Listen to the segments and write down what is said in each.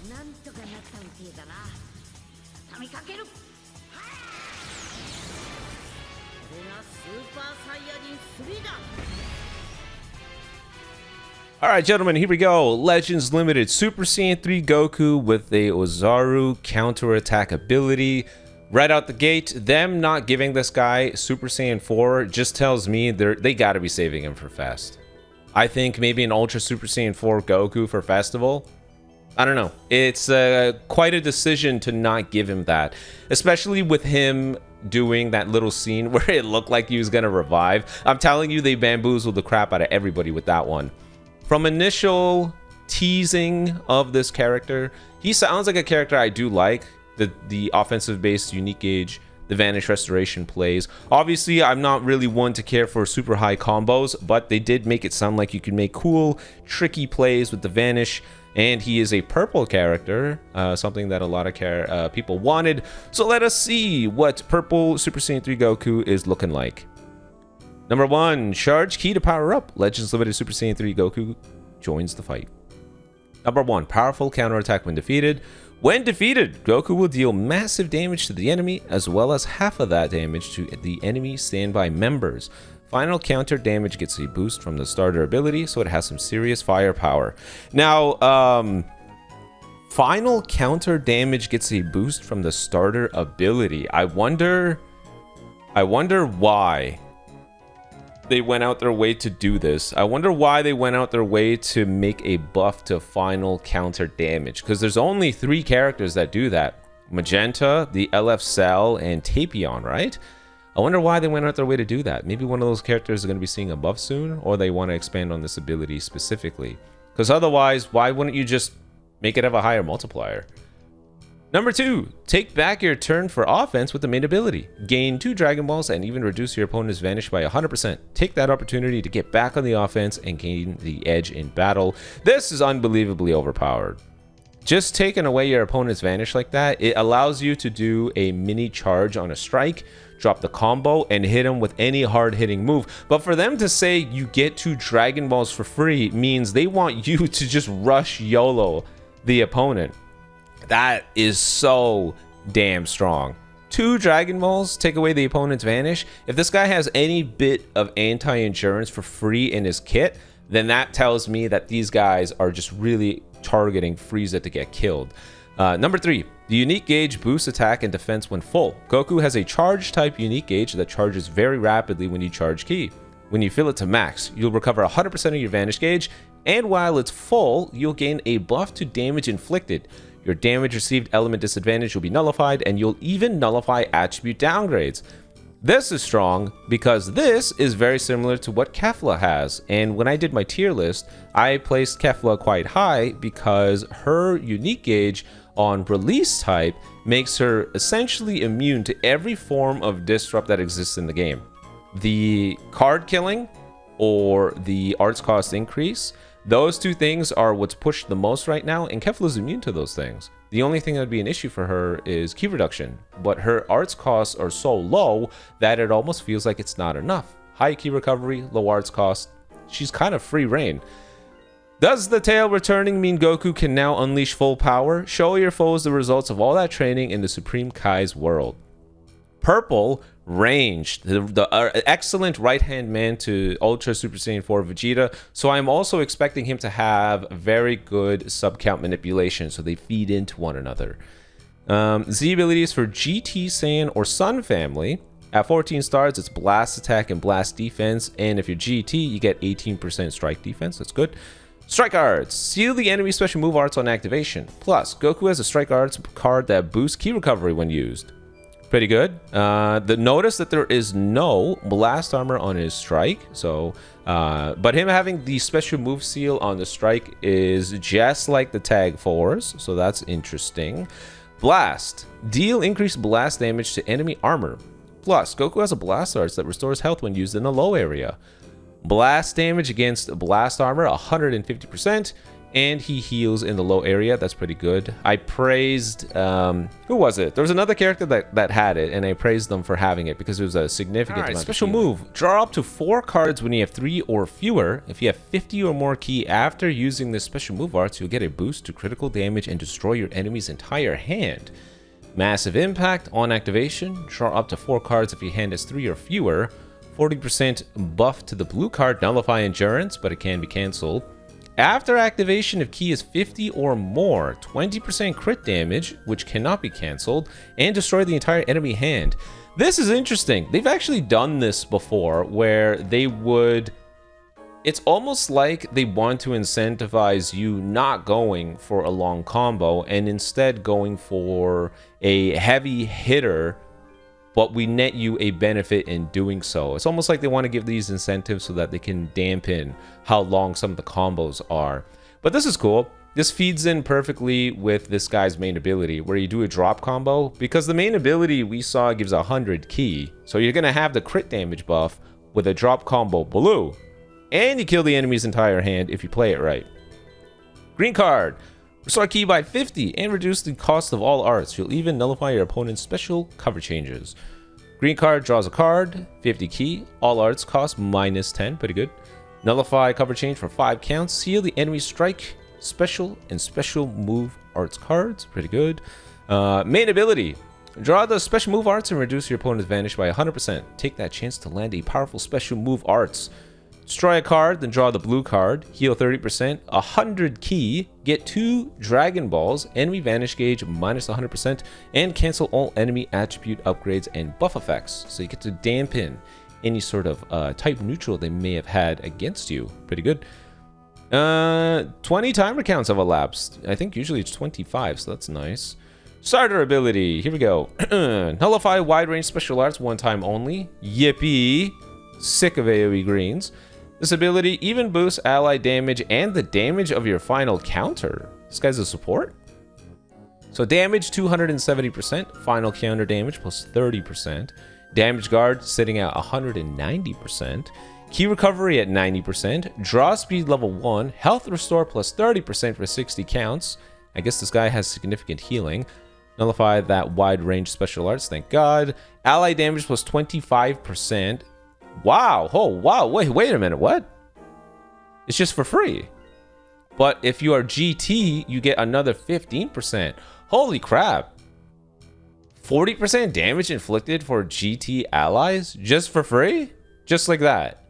なんとかなったみてえだな。畳みかける。これがスーパーサイヤ人3だ。Alright, gentlemen, here we go. Legends Limited Super Saiyan 3 Goku with a Ozaru counterattack ability. Right out the gate, them not giving this guy Super Saiyan 4 just tells me they gotta be saving him for Fest. I think maybe an Ultra Super Saiyan 4 Goku for Festival. I don't know. It's quite a decision to not give him that. Especially with him doing that little scene where it looked like he was gonna revive. I'm telling you, they bamboozled the crap out of everybody with that one. From initial teasing of this character, he sounds like a character I do like. The offensive-based unique gauge, the Vanish Restoration plays. Obviously, I'm not really one to care for super high combos, but they did make it sound like you can make cool, tricky plays with the Vanish. And he is a purple character, something that a lot of people wanted. So let us see what purple Super Saiyan 3 Goku is looking like. Number 1, charge key to power up. Legends Limited Super Saiyan 3 Goku joins the fight. Number 1, powerful counterattack when defeated. When defeated, Goku will deal massive damage to the enemy, as well as half of that damage to the enemy standby members. Final counter damage gets a boost from the starter ability, so it has some serious firepower. Now, final counter damage gets a boost from the starter ability. I wonder why they went out their way to do this. I wonder why they went out their way to make a buff to final counter damage, because there's only 3 characters that do that. Magenta, the LF Cell, and Tapion, right? I wonder why they went out their way to do that. Maybe one of those characters is going to be seeing a buff soon, or they want to expand on this ability specifically. Because otherwise, why wouldn't you just make it have a higher multiplier? Number 2, take back your turn for offense with the main ability. Gain 2 Dragon Balls and even reduce your opponent's Vanish by 100%. Take that opportunity to get back on the offense and gain the edge in battle. This is unbelievably overpowered. Just taking away your opponent's Vanish like that, it allows you to do a mini charge on a strike, drop the combo, and hit him with any hard-hitting move. But for them to say you get 2 Dragon Balls for free means they want you to just rush YOLO the opponent. That is so damn strong. 2 Dragon Balls take away the opponent's Vanish. If this guy has any bit of anti-endurance for free in his kit, then that tells me that these guys are just really targeting Frieza to get killed. Number 3, the unique gauge boosts attack and defense when full. Goku has a charge type unique gauge that charges very rapidly when you charge ki. When you fill it to max, you'll recover 100% of your Vanish gauge, and while it's full, you'll gain a buff to damage inflicted. Your damage received element disadvantage will be nullified, and you'll even nullify attribute downgrades. This is strong because this is very similar to what Kefla has, and when I did my tier list, I placed Kefla quite high because her unique gauge on release type makes her essentially immune to every form of disrupt that exists in the game. The card killing or the arts cost increase, those 2 things are what's pushed the most right now, and Kefla is immune to those things. The only thing that would be an issue for her is ki reduction, but her arts costs are so low that it almost feels like it's not enough. High ki recovery, low arts cost, she's kind of free reign. Does the tail returning mean Goku can now unleash full power? Show your foes the results of all that training in the Supreme Kai's world. Purple, ranged, the excellent right-hand man to Ultra Super Saiyan 4 Vegeta, so I'm also expecting him to have very good sub-count manipulation, so they feed into one another. Z abilities for GT Saiyan or Sun family. At 14 stars, it's blast attack and blast defense, and if you're GT, you get 18% strike defense. That's good. Strike arts. Seal the enemy special move arts on activation. Plus, Goku has a strike arts card that boosts ki recovery when used. Pretty good. Notice that there is no blast armor on his strike, so but him having the special move seal on the strike is just like the tag 4s, so that's interesting. Blast. Deal increased blast damage to enemy armor. Plus, Goku has a blast arts that restores health when used in a low area. Blast damage against blast armor 150%, And he heals in the low area. That's pretty good. I praised... who was it? There was another character that had it, and I praised them for having it because it was a significant amount. Special move. Draw up to 4 cards when you have 3 or fewer. If you have 50 or more ki after using this special move arts, you'll get a boost to critical damage and destroy your enemy's entire hand. Massive impact on activation. Draw up to 4 cards if your hand has 3 or fewer. 40% buff to the blue card. Nullify endurance, but it can be cancelled. After activation, if ki is 50 or more, 20% crit damage, which cannot be cancelled, and destroy the entire enemy hand. This is interesting. They've actually done this before, where they would... It's almost like they want to incentivize you not going for a long combo, and instead going for a heavy hitter, but we net you a benefit in doing so. It's almost like they want to give these incentives so that they can dampen how long some of the combos are. But this is cool. This feeds in perfectly with this guy's main ability, where you do a drop combo, because the main ability we saw gives 100 ki. So you're going to have the crit damage buff with a drop combo blue, and you kill the enemy's entire hand if you play it right. Green card. Restore ki by 50 and reduce the cost of all arts. You'll even nullify your opponent's special cover changes. Green card draws a card, 50 ki. All arts cost -10, pretty good. Nullify cover change for 5 counts. Seal the enemy strike, special, and special move arts cards, pretty good. Main ability. Draw the special move arts and reduce your opponent's vanish by 100%. Take that chance to land a powerful special move arts. Destroy a card, then draw the blue card. Heal 30%, 100 ki. Get 2 Dragon Balls, enemy vanish gauge -100%, and cancel all enemy attribute upgrades and buff effects. So you get to dampen any sort of type neutral they may have had against you. Pretty good. 20 timer counts have elapsed. I think usually it's 25, so that's nice. Starter ability. Here we go. Nullify wide range special arts 1 time only. Yippee. Sick of AoE greens. This ability even boosts ally damage and the damage of your final counter. This guy's a support. So damage 270%, final counter damage plus 30%. Damage guard sitting at 190%. Key recovery at 90%. Draw speed level 1. Health restore plus 30% for 60 counts. I guess this guy has significant healing. Nullify that wide range special arts, thank God. Ally damage plus 25%. Wow. Oh, wow. Wait a minute. What? It's just for free. But if you are GT, you get another 15%. Holy crap. 40% damage inflicted for GT allies just for free? Just like that.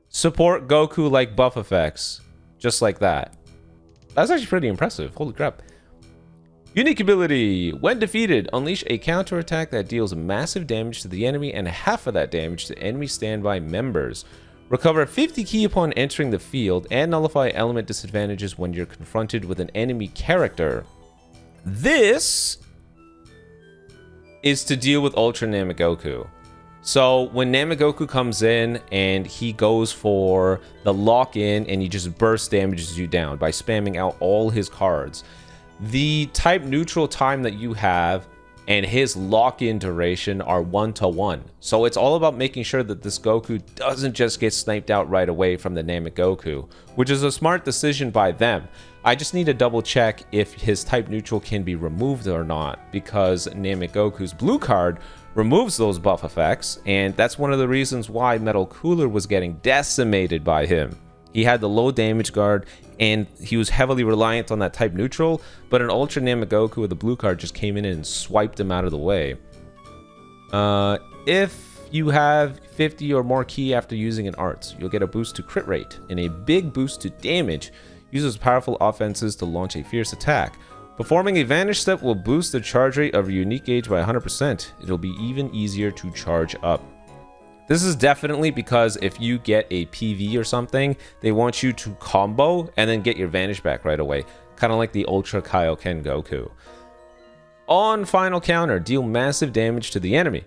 Support Goku like buff effects. Just like that. That's actually pretty impressive. Holy crap. Unique ability. When defeated, unleash a counterattack that deals massive damage to the enemy and half of that damage to enemy standby members. Recover 50 ki upon entering the field and nullify element disadvantages when you're confronted with an enemy character. This is to deal with Ultra Namegoku. So when Namegoku comes in and he goes for the lock-in and he just burst damages you down by spamming out all his cards. The type neutral time that you have and his lock-in duration are 1-to-1. So it's all about making sure that this Goku doesn't just get sniped out right away from the Namegoku, which is a smart decision by them. I just need to double check if his type neutral can be removed or not, because Namegoku's blue card removes those buff effects, and that's one of the reasons why Metal Cooler was getting decimated by him. He had the low damage guard, and he was heavily reliant on that type neutral, but an Ultra Namegoku with a blue card just came in and swiped him out of the way. If you have 50 or more ki after using an arts, you'll get a boost to crit rate and a big boost to damage. Uses powerful offenses to launch a fierce attack. Performing a vanish step will boost the charge rate of your unique gauge by 100%. It'll be even easier to charge up. This is definitely because if you get a PV or something, they want you to combo and then get your vanish back right away. Kind of like the Ultra Kaioken Goku. On final counter, deal massive damage to the enemy.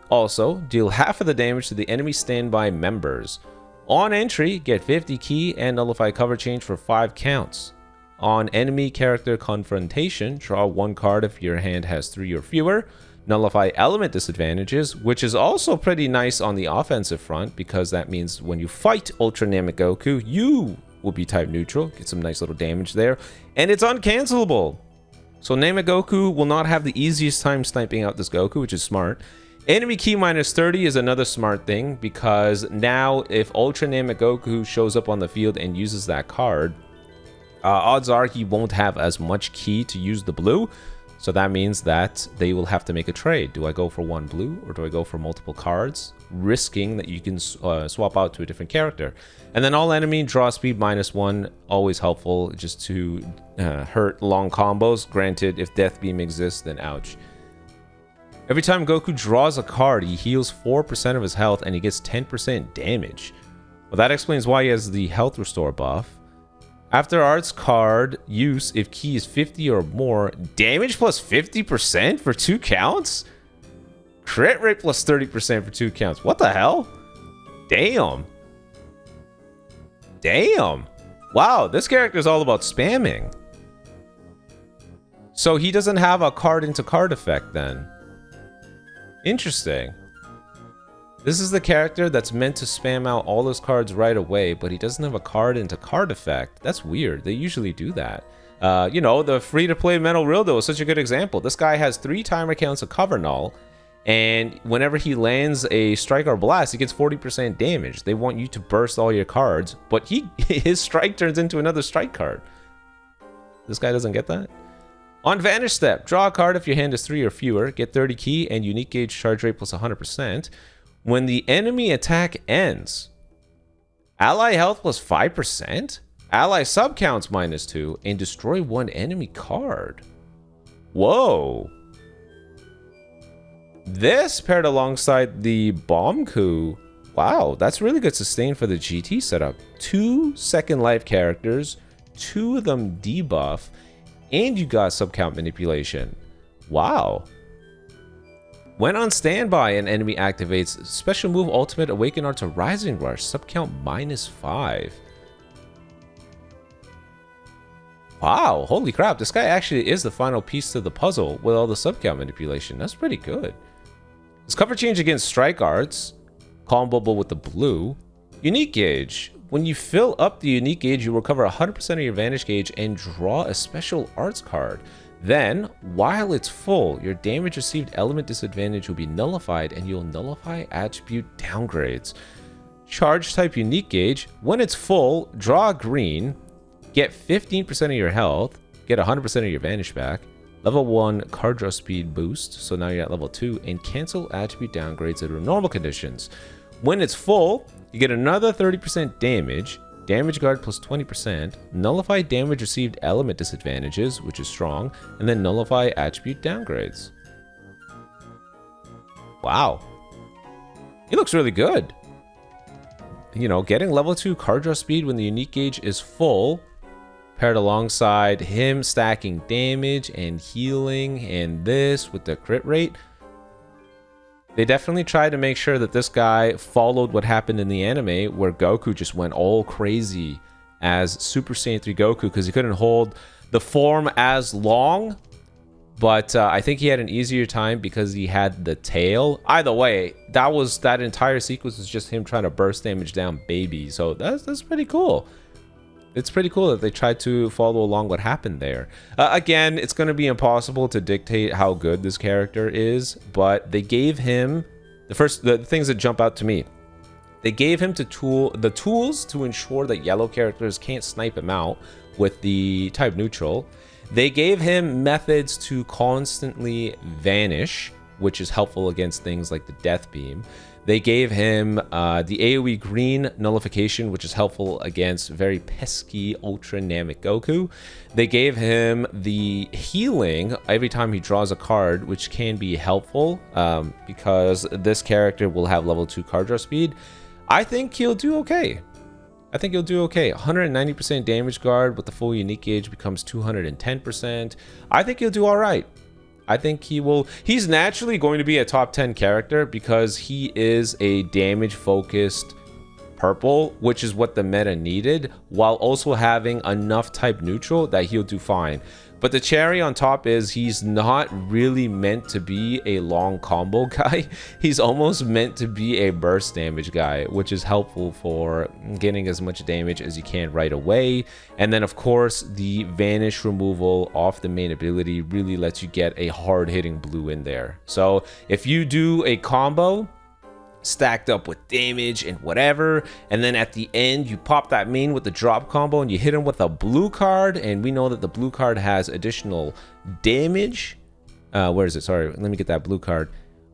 Also, deal half of the damage to the enemy standby members. On entry, get 50 ki and nullify cover change for 5 counts. On enemy character confrontation, draw 1 card if your hand has 3 or fewer. Nullify element disadvantages, which is also pretty nice on the offensive front, because that means when you fight Ultra Namegoku, you will be type neutral. Get some nice little damage there. And it's uncancelable. So Namegoku will not have the easiest time sniping out this Goku, which is smart. Enemy key minus 30 is another smart thing, because now if Ultra Namegoku shows up on the field and uses that card, odds are he won't have as much key to use the blue. So that means that they will have to make a trade. Do I go for one blue or do I go for multiple cards? Risking that you can swap out to a different character. And then all enemy draw speed -1, always helpful just to hurt long combos. Granted, if Death Beam exists, then ouch. Every time Goku draws a card, he heals 4% of his health and he gets 10% damage. Well, that explains why he has the health restore buff. After arts card use, if key is 50 or more, damage plus 50% for 2 counts? Crit rate plus 30% for 2 counts. What the hell? Damn. Damn. Wow, this character is all about spamming. So he doesn't have a card into card effect then. Interesting. This is the character that's meant to spam out all his cards right away, but he doesn't have a card into card effect. That's weird. They usually do that. You know, the free-to-play Metal Rildo is such a good example. This guy has 3 timer counts of cover null, and whenever he lands a strike or blast, he gets 40% damage. They want you to burst all your cards, but his strike turns into another strike card. This guy doesn't get that? On Vanish Step, draw a card if your hand is 3 or fewer, get 30 key and unique gauge charge rate plus 100%. When the enemy attack ends, ally health plus 5%, ally sub counts -2, and destroy 1 enemy card. Whoa. This paired alongside the Bomb Coup, wow, that's really good sustain for the GT setup. 2 second life characters, 2 of them debuff, and you got sub count manipulation. Wow. When on standby, an enemy activates special move ultimate awaken art to Rising Rush, sub count -5. Wow, holy crap, this guy actually is the final piece to the puzzle with all the sub count manipulation. That's pretty good. His cover change against strike arts, comboable with the blue. Unique gauge. When you fill up the unique gauge, you recover 100% of your Vanish gauge and draw a special arts card. Then, while it's full, your damage received element disadvantage will be nullified and you'll nullify attribute downgrades. Charge type unique gauge. When it's full, draw green, get 15% of your health, get 100% of your Vanish back, level 1 card draw speed boost, so now you're at level 2, and cancel attribute downgrades under normal conditions. When it's full, you get another 30% damage, damage guard plus 20%, nullify damage received element disadvantages, which is strong, and then nullify attribute downgrades. Wow. He looks really good. You know, getting level 2 card draw speed when the unique gauge is full, paired alongside him stacking damage and healing and this with the crit rate. They definitely tried to make sure that this guy followed what happened in the anime where Goku just went all crazy as Super Saiyan 3 Goku because he couldn't hold the form as long. But I think he had an easier time because he had the tail. Either way, that entire sequence was just him trying to burst damage down baby. So that's pretty cool. It's pretty cool that they tried to follow along what happened there. Again, it's going to be impossible to dictate how good this character is, but they gave him the things that jump out to me. They gave him the tools to ensure that yellow characters can't snipe him out with the type neutral. They gave him methods to constantly vanish, which is helpful against things like the Death Beam. They gave him the AoE green nullification, which is helpful against very pesky Ultra Namek Goku. They gave him the healing every time he draws a card, which can be helpful because this character will have level 2 card draw speed. I think he'll do okay. 190% damage guard with the full unique gauge becomes 210%. I think he'll do all right. I think he's naturally going to be a top 10 character because he is a damage focused purple, which is what the meta needed, while also having enough type neutral that he'll do fine. But the cherry on top is he's not really meant to be a long combo guy. He's almost meant to be a burst damage guy, which is helpful for getting as much damage as you can right away. And then of course the vanish removal off the main ability really lets you get a hard hitting blue in there. So if you do a combo stacked up with damage and whatever, and then at the end you pop that main with the drop combo and you hit him with a blue card, and we know that the blue card has additional damage. Where is it? Sorry, let me get that blue card.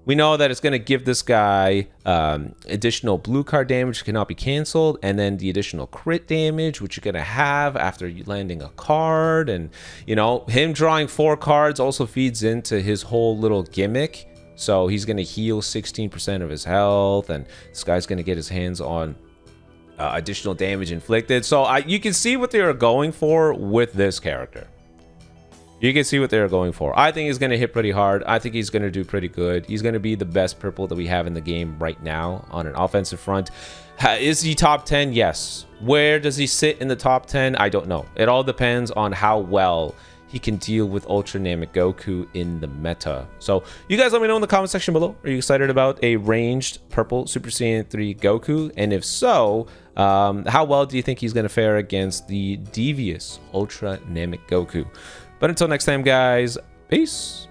We know that it's going to give this guy additional blue card damage, cannot be canceled, and then the additional crit damage, which you're going to have after you landing a card. And you know, him drawing 4 cards also feeds into his whole little gimmick. So he's going to heal 16% of his health, and this guy's going to get his hands on additional damage inflicted. So you can see what they are going for with this character. You can see what they're going for. I think he's going to hit pretty hard. I think he's going to do pretty good. He's going to be the best purple that we have in the game right now on an offensive front. Is he top 10? Yes. Where does he sit in the top 10? I don't know. It all depends on how well he can deal with Ultra Namek Goku in the meta. So you guys let me know in the comment section below. Are you excited about a ranged purple Super Saiyan 3 Goku? And if so, how well do you think he's going to fare against the devious Ultra Namek Goku? But until next time, guys, peace.